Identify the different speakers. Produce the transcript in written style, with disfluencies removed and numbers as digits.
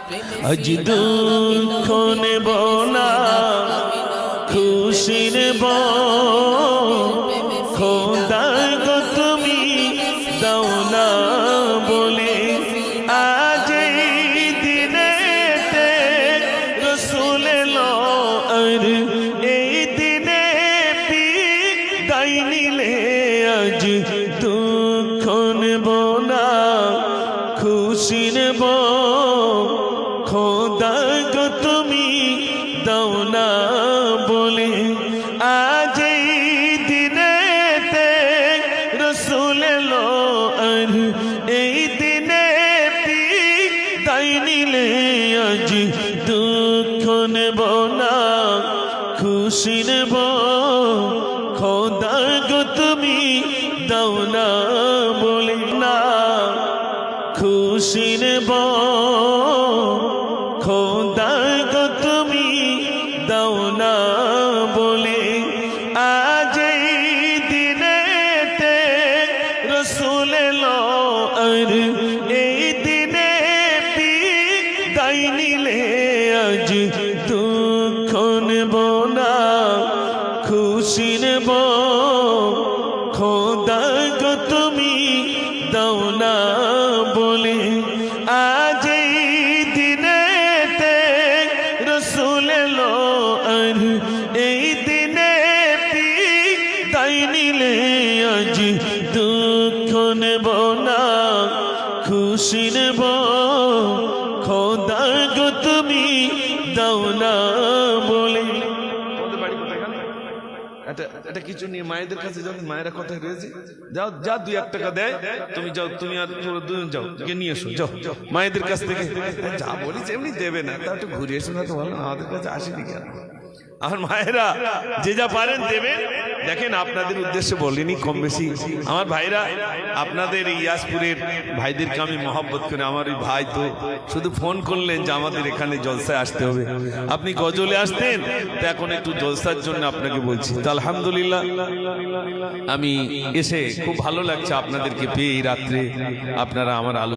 Speaker 1: আজ দুঃখ নেব না খুশি নেব খোদা গো তুমি দাও না বলে আজ এই দিনেতে রসুল এলো আর এই দিনে বিদায় নিলে আজ দুঃখ নেব না খুশি নেব খোদা গো তুমি দাও না বলে আজ এই দিনেতে রসুল এলো আর এই দিনে বিদায় নিলে আজ দুঃখ নেব না খুশি নেব খোদা গো তুমি দাও না বলে না খুশি নেব খোদা গো তুমি দাও না বলে আজ এই দিনেতে রসুল এলো আর এই দিনে বিদায় নিলে আজ দুঃখ নেব না খুশি নেব খোদা গো তুমি দাও না বলে আজ এই দিনেতে রসুল এলো আর এই দিনে বিদায় নিলে আজ দুঃখ নেব না খুশি নেব খোদা গো তুমি দাও না বলে। এটা কিছু নিয়ে মায়েদের কাছে যখন মায়েরা কথা রয়েছে যাও যা 2-1 টাকা দেয় তুমি যাও, তুমি আর দুজন যাও গিয়ে নিয়ে এসো, যাও মায়েদের কাছ থেকে যা বলিস এমনি দেবে না, তা একটু ঘুরে এসো না তো ভালো, আমাদের কাছে আসেনি কেন। আমার মায়েরা যে যা পারেন দেবেন। দেখেন আপনাদের উদ্দেশ্যে বলিনি, কম বেশি আমার ভাইরা আপনাদের ইয়াসপুরের ভাইদেরকে আমি মহব্বত করে, আমার ওই ভাই তো শুধু ফোন করলেন যে আমাদের এখানে জলসায় আসতে হবে, আপনি গজলে আসতেন তো এখন একটু জলসার জন্য আপনাকে বলছি। তো আলহামদুলিল্লাহ আমি এসে খুব ভালো লাগছে আপনাদেরকে পেয়ে এই রাত্রে, আপনারা আমার আলো